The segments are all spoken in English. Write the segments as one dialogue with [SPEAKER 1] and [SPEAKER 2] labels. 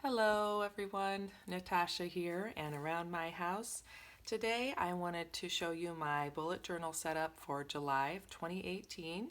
[SPEAKER 1] Hello everyone, Natasha here and around my house. Today I wanted to show you my bullet journal setup for July of 2018.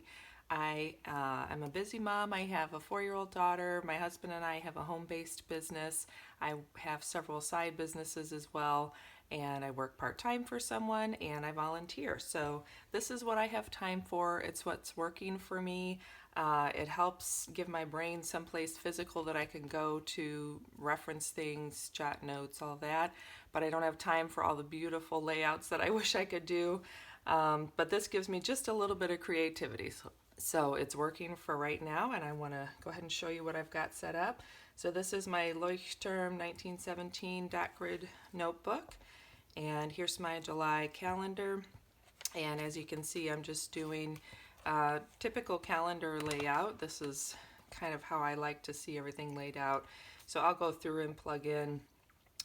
[SPEAKER 1] I'm a busy mom. I have a 4-year-old daughter. My husband and I have a home-based business. I have several side businesses as well, and I work part-time for someone and I volunteer. So this is what I have time for. It's what's working for me. It helps give my brain someplace physical that I can go to reference things, jot notes, all that. But I don't have time for all the beautiful layouts that I wish I could do. But this gives me just a little bit of creativity. So it's working for right now, and I want to go ahead and show you what I've got set up. So this is my Leuchtturm 1917 dot grid notebook, and here's my July calendar. And as you can see, I'm just doing typical calendar layout. This is kind of how I like to see everything laid out. So I'll go through and plug in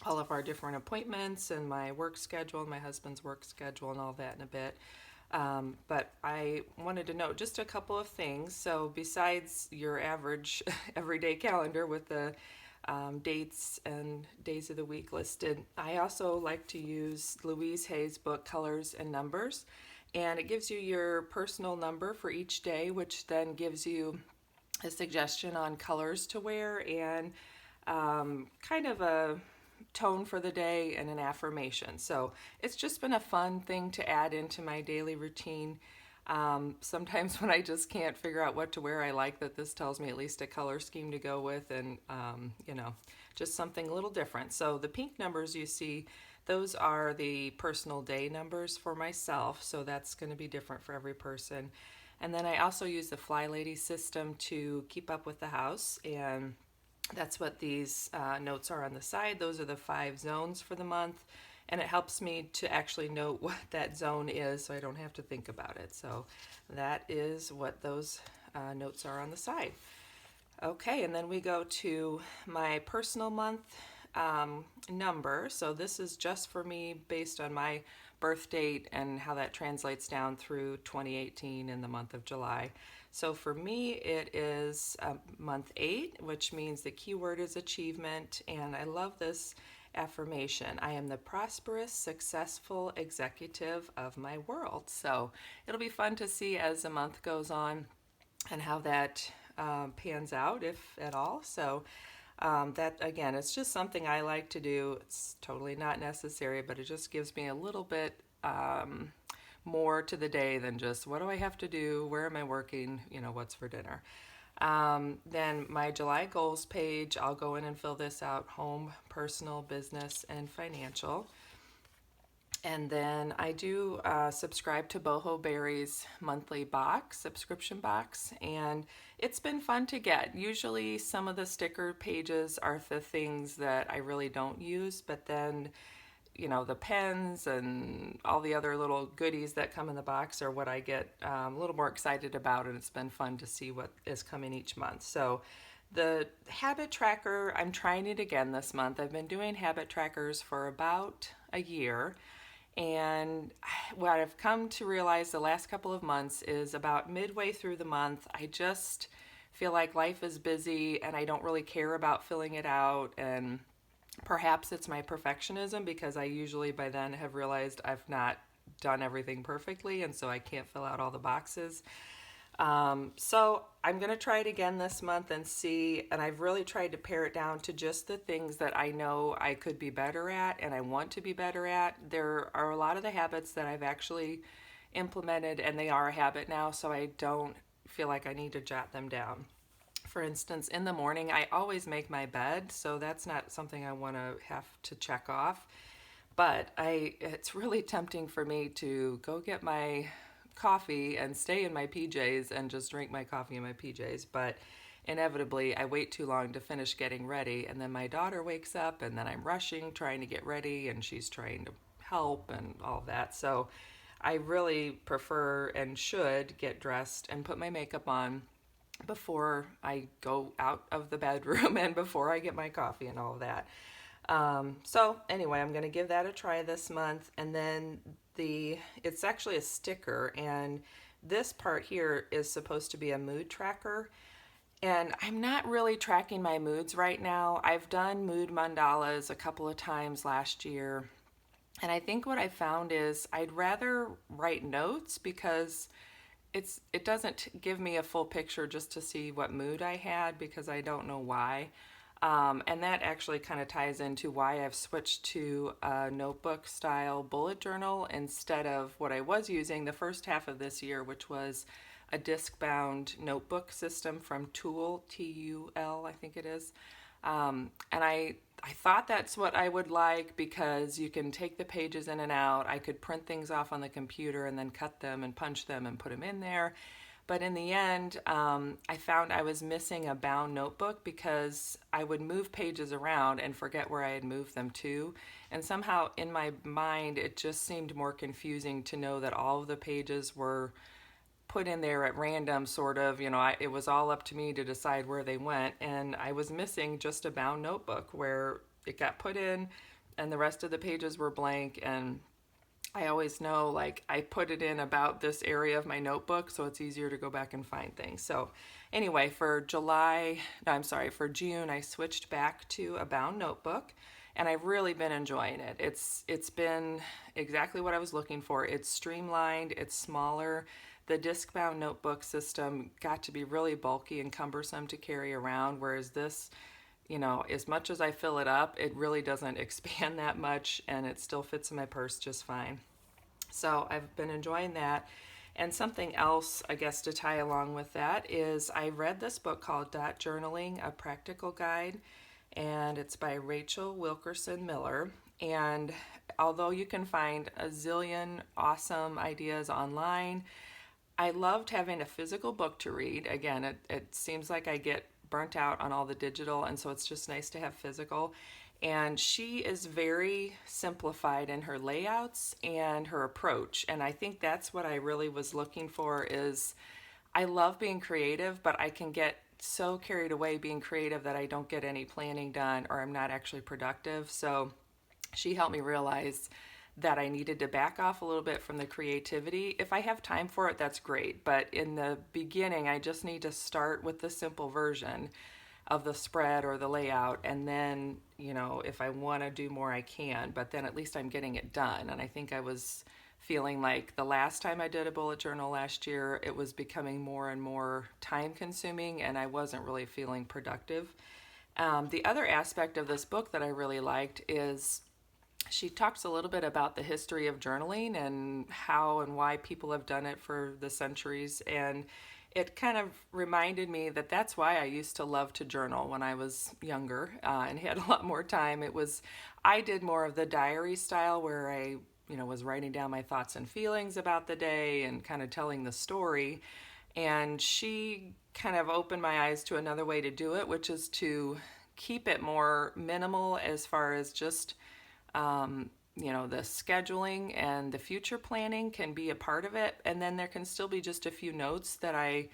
[SPEAKER 1] all of our different appointments and my work schedule, my husband's work schedule, and all that in a bit. But I wanted to note just a couple of things. So besides your average everyday calendar with the dates and days of the week listed, I also like to use Louise Hay's book, Colors and Numbers. And it gives you your personal number for each day, which then gives you a suggestion on colors to wear and kind of a tone for the day and an affirmation. So it's just been a fun thing to add into my daily routine. Sometimes when I just can't figure out what to wear, I like that this tells me at least a color scheme to go with, and just something a little different. So the pink numbers you see, those are the personal day numbers for myself, so that's going to be different for every person. And then I also use the Fly Lady system to keep up with the house, and that's what these notes are on the side. Those are the 5 zones for the month, and it helps me to actually note what that zone is so I don't have to think about it. So that is what those notes are on the side. Okay, and then we go to my personal month number. So this is just for me based on my birth date and how that translates down through 2018 in the month of July. So for me, it is month 8, which means the keyword is achievement, and I love this affirmation. I am the prosperous, successful executive of my world. So it'll be fun to see as the month goes on and how that pans out, if at all. So that, again, it's just something I like to do. It's totally not necessary, but it just gives me a little bit more to the day than just what do I have to do, where am I working, what's for dinner. Then my July goals page, I'll go in and fill this out: home, personal, business, and financial. And then I do subscribe to Boho Berry's monthly subscription box, and it's been fun to get. Usually some of the sticker pages are the things that I really don't use, but then, the pens and all the other little goodies that come in the box are what I get a little more excited about, and it's been fun to see what is coming each month. So the habit tracker, I'm trying it again this month. I've been doing habit trackers for about a year. And what I've come to realize the last couple of months is about midway through the month, I just feel like life is busy and I don't really care about filling it out. And perhaps it's my perfectionism, because I usually by then have realized I've not done everything perfectly, and so I can't fill out all the boxes. So I'm going to try it again this month and see, and I've really tried to pare it down to just the things that I know I could be better at and I want to be better at. There are a lot of the habits that I've actually implemented, and they are a habit now, so I don't feel like I need to jot them down. For instance, in the morning, I always make my bed, so that's not something I want to have to check off. But it's really tempting for me to go get my coffee and stay in my PJs and just drink my coffee in my PJs, but inevitably I wait too long to finish getting ready, and then my daughter wakes up, and then I'm rushing trying to get ready, and she's trying to help and all that. So I really prefer and should get dressed and put my makeup on before I go out of the bedroom and before I get my coffee and all of that. So anyway, I'm going to give that a try this month. And then it's actually a sticker, and this part here is supposed to be a mood tracker. And I'm not really tracking my moods right now. I've done mood mandalas a couple of times last year. And I think what I found is I'd rather write notes because it doesn't give me a full picture just to see what mood I had because I don't know why. And that actually kind of ties into why I've switched to a notebook style bullet journal instead of what I was using the first half of this year, which was a disc bound notebook system from Tool, T-U-L, I think it is. And I thought that's what I would like because you can take the pages in and out. I could print things off on the computer and then cut them and punch them and put them in there. But in the end, I found I was missing a bound notebook because I would move pages around and forget where I had moved them to. And somehow in my mind, it just seemed more confusing to know that all of the pages were put in there at random, sort of. It was all up to me to decide where they went. And I was missing just a bound notebook where it got put in and the rest of the pages were blank. And I always know, like, I put it in about this area of my notebook, so it's easier to go back and find things. So anyway, for June, I switched back to a bound notebook, and I've really been enjoying it. It's been exactly what I was looking for. It's streamlined, it's smaller. The disc bound notebook system got to be really bulky and cumbersome to carry around, whereas this, as much as I fill it up, it really doesn't expand that much and it still fits in my purse just fine. So I've been enjoying that. And something else, I guess, to tie along with that is I read this book called Dot Journaling, A Practical Guide, and it's by Rachel Wilkerson Miller. And although you can find a zillion awesome ideas online, I loved having a physical book to read. Again, it seems like I get burnt out on all the digital, and so it's just nice to have physical. And she is very simplified in her layouts and her approach. And I think that's what I really was looking for is I love being creative, but I can get so carried away being creative that I don't get any planning done or I'm not actually productive. So she helped me realize that I needed to back off a little bit from the creativity. If I have time for it, that's great. But in the beginning, I just need to start with the simple version of the spread or the layout. And then, if I want to do more, I can. But then at least I'm getting it done. And I think I was feeling like the last time I did a bullet journal last year, it was becoming more and more time consuming and I wasn't really feeling productive. The other aspect of this book that I really liked is she talks a little bit about the history of journaling and how and why people have done it for the centuries. And it kind of reminded me that that's why I used to love to journal when I was younger and had a lot more time. I did more of the diary style where I, was writing down my thoughts and feelings about the day and kind of telling the story. And she kind of opened my eyes to another way to do it, which is to keep it more minimal as far as just the scheduling and the future planning can be a part of it. And then there can still be just a few notes that I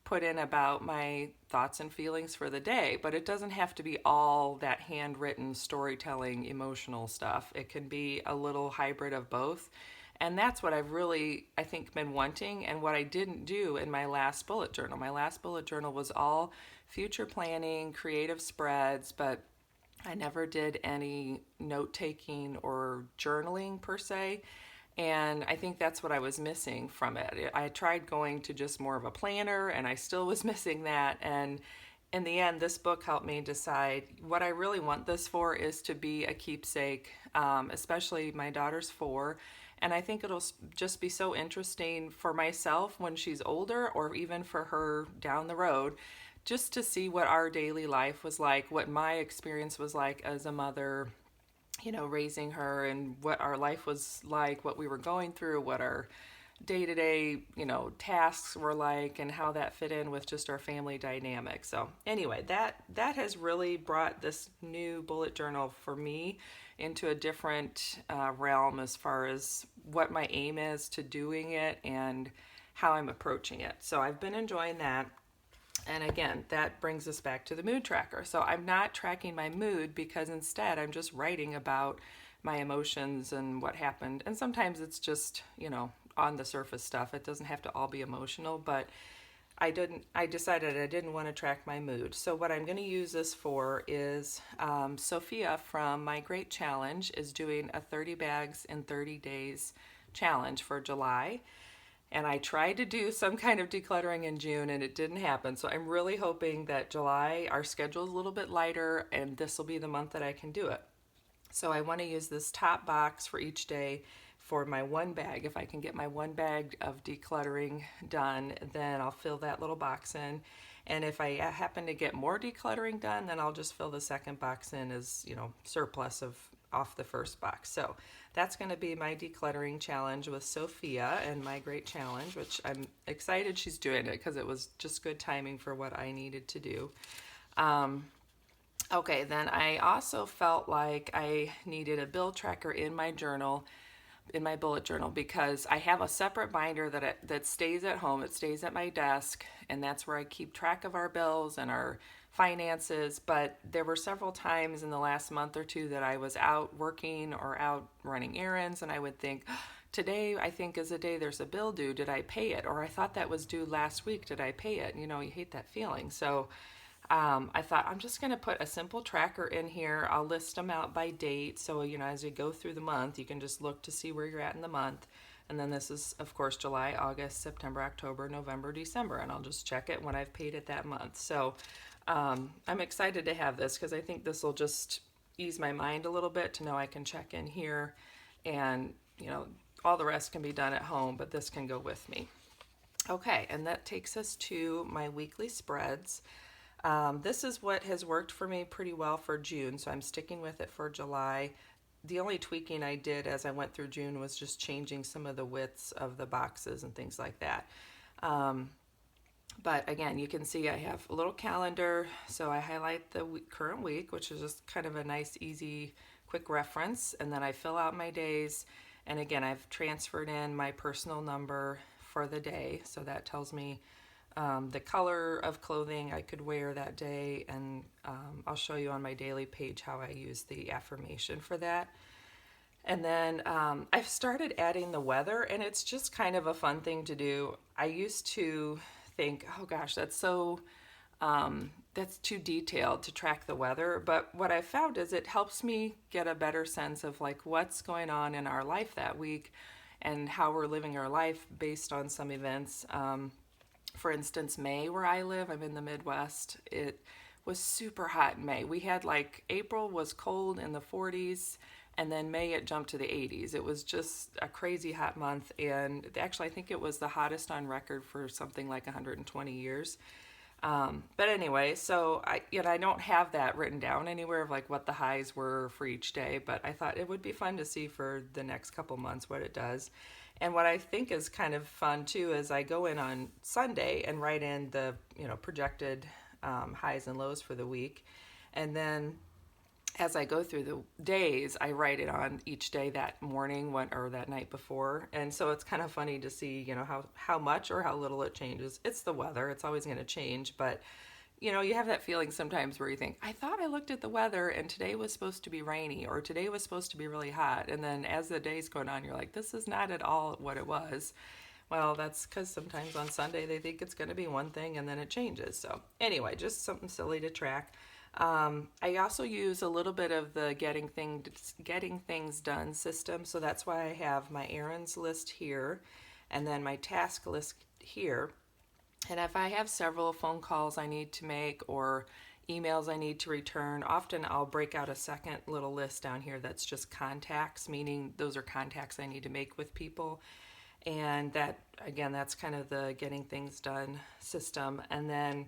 [SPEAKER 1] put in about my thoughts and feelings for the day. But it doesn't have to be all that handwritten storytelling, emotional stuff. It can be a little hybrid of both. And that's what I've really, I think, been wanting and what I didn't do in my last bullet journal. My last bullet journal was all future planning, creative spreads, but I never did any note taking or journaling per se. And I think that's what I was missing from it. I tried going to just more of a planner and I still was missing that. And in the end, this book helped me decide what I really want this for is to be a keepsake, especially my daughter's 4. And I think it'll just be so interesting for myself when she's older or even for her down the road just to see what our daily life was like, what my experience was like as a mother, raising her, and what our life was like, what we were going through, what our day-to-day, tasks were like, and how that fit in with just our family dynamic. So anyway, that has really brought this new bullet journal for me into a different realm as far as what my aim is to doing it and how I'm approaching it. So I've been enjoying that. And again, that brings us back to the mood tracker. So I'm not tracking my mood because instead I'm just writing about my emotions and what happened. And sometimes it's just, on the surface stuff. It doesn't have to all be emotional, but I decided I didn't want to track my mood. So what I'm going to use this for is Sophia from My Great Challenge is doing a 30 bags in 30 days challenge for July. And I tried to do some kind of decluttering in June and it didn't happen. So I'm really hoping that July, our schedule is a little bit lighter and this will be the month that I can do it. So I want to use this top box for each day for my one bag. If I can get my one bag of decluttering done, then I'll fill that little box in. And if I happen to get more decluttering done, then I'll just fill the second box in as, surplus of off the first box. So that's going to be my decluttering challenge with Sophia and My Great Challenge, which I'm excited she's doing it because it was just good timing for what I needed to do. Okay, then I also felt like I needed a bill tracker in my journal, in my bullet journal, because I have a separate binder that stays at home. It stays at my desk, and that's where I keep track of our bills and our finances. But there were several times in the last month or two that I was out working or out running errands, and I would think, today I think is a day there's a bill due. Did I pay it? Or I thought that was due last week. Did I pay it? You hate that feeling. So I thought I'm just going to put a simple tracker in here. I'll list them out by date. So, as you go through the month, you can just look to see where you're at in the month. And then this is, of course, July, August, September, October, November, December. And I'll just check it when I've paid it that month. So I'm excited to have this because I think this will just ease my mind a little bit to know I can check in here. And, all the rest can be done at home, but this can go with me. Okay, and that takes us to my weekly spreads. This is what has worked for me pretty well for June, so I'm sticking with it for July. The only tweaking I did as I went through June was just changing some of the widths of the boxes and things like that. But again, you can see I have a little calendar, so I highlight the current week, which is just kind of a nice, easy, quick reference, and then I fill out my days. And again, I've transferred in my personal number for the day, so that tells me the color of clothing I could wear that day, and I'll show you on my daily page how I use the affirmation for that. And then I've started adding the weather, and it's just kind of a fun thing to do. I used to think, oh gosh, that's too detailed to track the weather, but what I've found is it helps me get a better sense of like what's going on in our life that week and how we're living our life based on some events. For instance, May, where I live, I'm in the Midwest, it was super hot in May. We had April was cold in the 40s, and then May it jumped to the 80s. It was just a crazy hot month, and actually I think it was the hottest on record for something like 120 years. But anyway, so I don't have that written down anywhere of what the highs were for each day, but I thought it would be fun to see for the next couple months what it does. And what I think is kind of fun too is I go in on Sunday and write in the projected highs and lows for the week, and then as I go through the days, I write it on each day that morning or that night before. And so it's kind of funny to see, how much or how little it changes. It's the weather. It's always going to change. But, you have that feeling sometimes where you think, I thought I looked at the weather and today was supposed to be rainy or today was supposed to be really hot. And then as the day's going on, you're like, this is not at all what it was. Well, that's because sometimes on Sunday they think it's going to be one thing and then it changes. So anyway, just something silly to track. I also use a little bit of the getting things done system, so that's why I have my errands list here and then my task list here. And if I have several phone calls I need to make or emails I need to return, often I'll break out a second little list down here that's just contacts, meaning those are contacts I need to make with people. And that, again, that's kind of the getting things done system. And then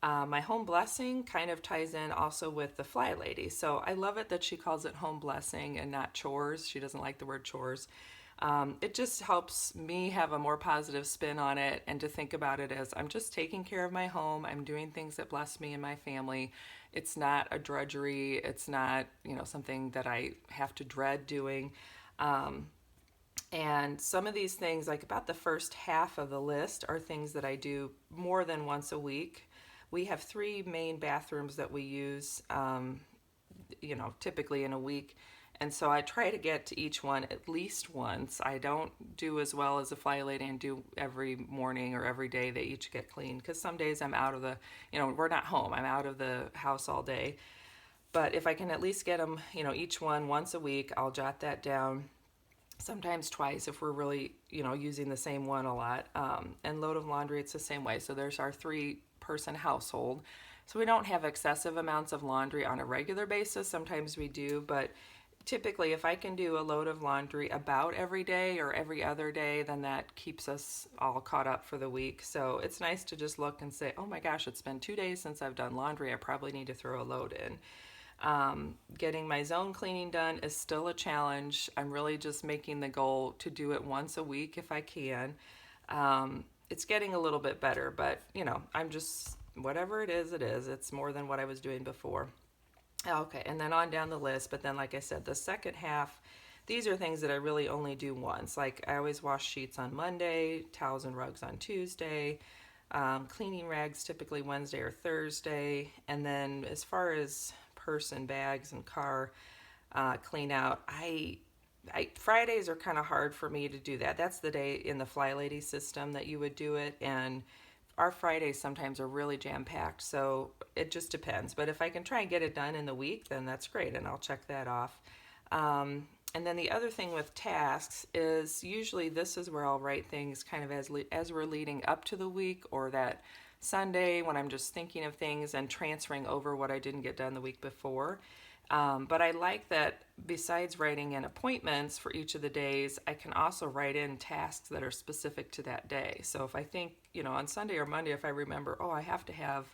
[SPEAKER 1] my home blessing kind of ties in also with the Fly Lady. So I love it that she calls it home blessing and not chores. She doesn't like the word chores. It just helps me have a more positive spin on it and to think about it as I'm just taking care of my home. I'm doing things that bless me and my family. It's not a drudgery. It's not, something that I have to dread doing. And some of these things, like about the first half of the list, are things that I do more than once a week. We have 3 main bathrooms that we use, typically in a week. And so I try to get to each one at least once. I don't do as well as a fly lady and do every morning or every day they each get cleaned, because some days I'm out of the, we're not home. I'm out of the house all day. But if I can at least get them, each one once a week, I'll jot that down. Sometimes twice if we're really, using the same one a lot. And load of laundry, it's the same way. So there's our 3-person household. So we don't have excessive amounts of laundry on a regular basis. Sometimes we do, but typically if I can do a load of laundry about every day or every other day, then that keeps us all caught up for the week. So it's nice to just look and say, oh my gosh, it's been 2 days since I've done laundry. I probably need to throw a load in. Getting my zone cleaning done is still a challenge. I'm really just making the goal to do it once a week if I can. It's getting a little bit better, but I'm just, whatever it is, it is. It's more than what I was doing before. Okay, and then on down the list, but then like I said, the second half, these are things that I really only do once. Like I always wash sheets on Monday, towels and rugs on Tuesday, cleaning rags typically Wednesday or Thursday, and then as far as purse and bags and car clean out, Fridays are kind of hard for me to do that. That's the day in the Fly Lady system that you would do it, and our Fridays sometimes are really jam-packed, so it just depends. But if I can try and get it done in the week, then that's great, and I'll check that off. And then the other thing with tasks is usually this is where I'll write things kind of as we're leading up to the week, or that Sunday when I'm just thinking of things and transferring over what I didn't get done the week before. But I like that besides writing in appointments for each of the days, I can also write in tasks that are specific to that day. So if I think, on Sunday or Monday, if I remember, oh, I have to have,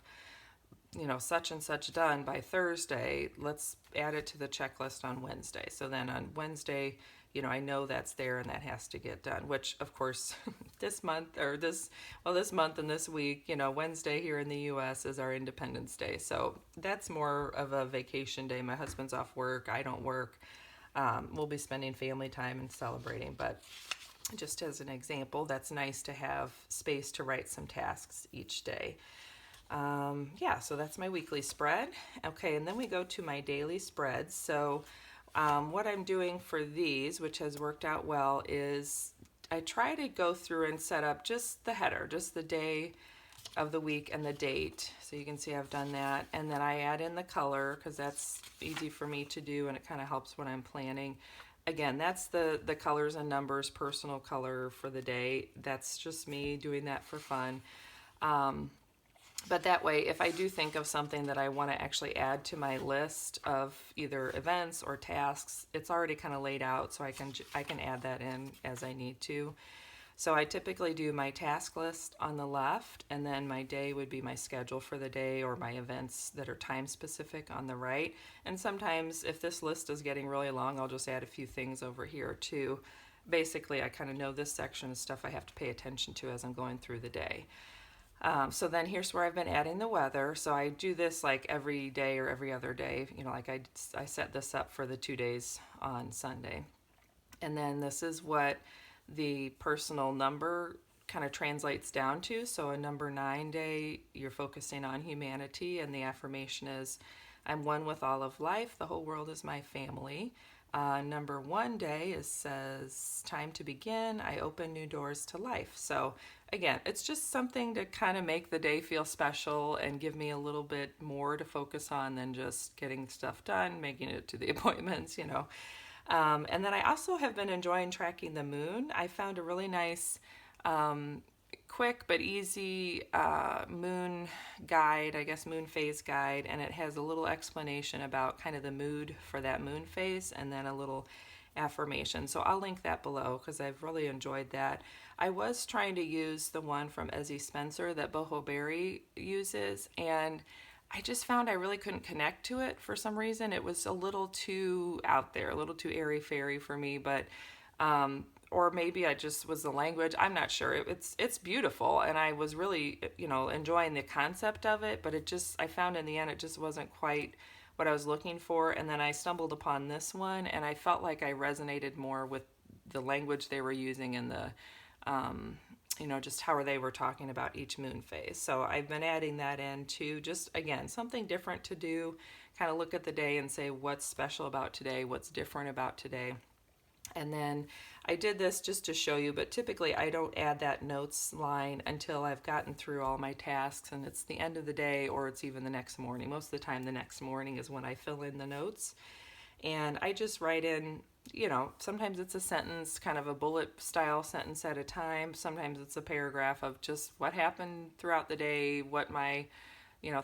[SPEAKER 1] such and such done by Thursday, let's add it to the checklist on Wednesday. So then on Wednesday, I know that's there and that has to get done, which of course this month and this week, Wednesday here in the US is our Independence Day. So that's more of a vacation day. My husband's off work. I don't work. We'll be spending family time and celebrating, but just as an example, that's nice to have space to write some tasks each day. So that's my weekly spread. Okay, and then we go to my daily spreads. So what I'm doing for these, which has worked out well, is I try to go through and set up just the header, just the day of the week and the date. So you can see I've done that. And then I add in the color because that's easy for me to do and it kind of helps when I'm planning. Again, that's the colors and numbers, personal color for the day. That's just me doing that for fun. But that way, if I do think of something that I want to actually add to my list of either events or tasks, it's already kind of laid out, so I can add that in as I need to. So I typically do my task list on the left, and then my day would be my schedule for the day or my events that are time specific on the right. And sometimes if this list is getting really long, I'll just add a few things over here too. Basically, I kind of know this section is stuff I have to pay attention to as I'm going through the day. So then here's where I've been adding the weather. So I do this like every day or every other day. Like I set this up for the 2 days on Sunday. And then this is what the personal number kind of translates down to. So a number 9 day, you're focusing on humanity, and the affirmation is, I'm one with all of life. The whole world is my family. Number 1 day says, time to begin. I open new doors to life. So again, it's just something to kind of make the day feel special and give me a little bit more to focus on than just getting stuff done, making it to the appointments, And then I also have been enjoying tracking the moon. I found a really nice, quick but easy moon guide, I guess moon phase guide, and it has a little explanation about kind of the mood for that moon phase and then a little affirmation. So I'll link that below because I've really enjoyed that. I was trying to use the one from Ezzie Spencer that Boho Berry uses, and I just found I really couldn't connect to it for some reason. It was a little too out there, a little too airy-fairy for me, but or maybe I just was the language. I'm not sure. It's beautiful, and I was really enjoying the concept of it, but I found in the end it just wasn't quite what I was looking for. And then I stumbled upon this one, and I felt like I resonated more with the language they were using and just how they were talking about each moon phase. So I've been adding that in to just, again, something different to do, kind of look at the day and say what's special about today, what's different about today. And then I did this just to show you, but typically I don't add that notes line until I've gotten through all my tasks and it's the end of the day, or it's even the next morning. Most of the time the next morning is when I fill in the notes. And I just write in, sometimes it's a sentence, kind of a bullet style sentence at a time. Sometimes it's a paragraph of just what happened throughout the day, what my,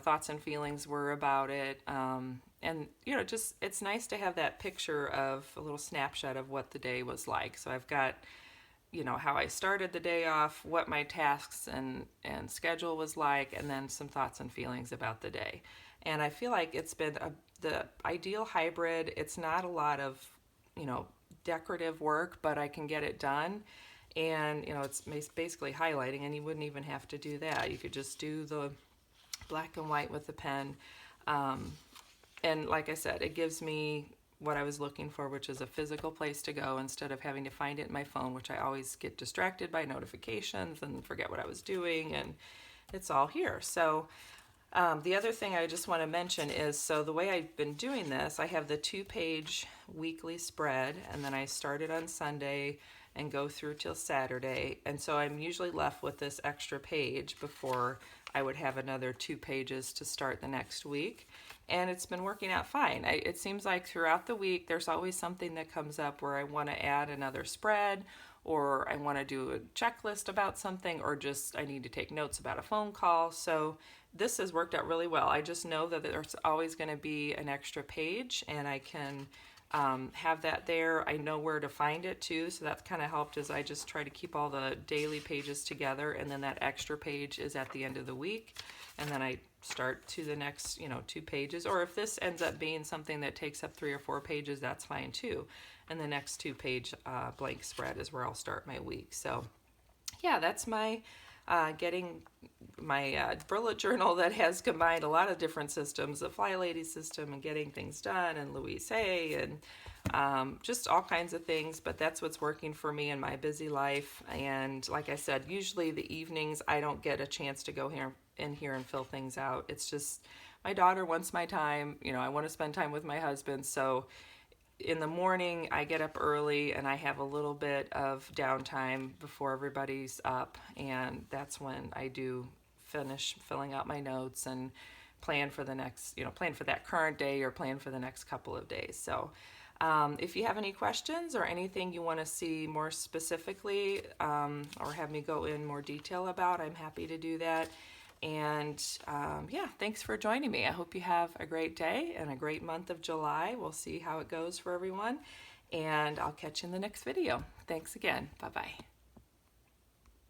[SPEAKER 1] thoughts and feelings were about it. And, just it's nice to have that picture of a little snapshot of what the day was like. So I've got, how I started the day off, what my tasks and schedule was like, and then some thoughts and feelings about the day. And I feel like it's been the ideal hybrid. It's not a lot of, decorative work, but I can get it done. And, it's basically highlighting, and you wouldn't even have to do that. You could just do the black and white with the pen. And like I said, it gives me what I was looking for, which is a physical place to go instead of having to find it in my phone, which I always get distracted by notifications and forget what I was doing, and it's all here. So the other thing I just want to mention is, so the way I've been doing this, I have the 2-page weekly spread, and then I start it on Sunday and go through till Saturday. And so I'm usually left with this extra page before I would have another 2 pages to start the next week. And it's been working out fine. It seems like throughout the week there's always something that comes up where I want to add another spread, or I want to do a checklist about something, or just I need to take notes about a phone call. So this has worked out really well. I just know that there's always going to be an extra page, and I can have that there. I know where to find it too, so that's kind of helped, as I just try to keep all the daily pages together, and then that extra page is at the end of the week, and then I start to the next 2 pages. Or if this ends up being something that takes up 3 or 4 pages, that's fine too, and the next 2-page blank spread is where I'll start my week. So yeah, that's my getting my bullet journal that has combined a lot of different systems, the Fly Lady system and Getting Things Done and Louise Hay, and just all kinds of things. But that's what's working for me in my busy life. And like I said, usually the evenings I don't get a chance to go in here and fill things out. It's just my daughter wants my time. I want to spend time with my husband. So in the morning I get up early and I have a little bit of downtime before everybody's up, and that's when I do finish filling out my notes and plan for the next, plan for that current day or plan for the next couple of days. So if you have any questions or anything you want to see more specifically, or have me go in more detail about, I'm happy to do that. And yeah, thanks for joining me. I hope you have a great day and a great month of July. We'll see how it goes for everyone, and I'll catch you in the next video. Thanks again. Bye-bye.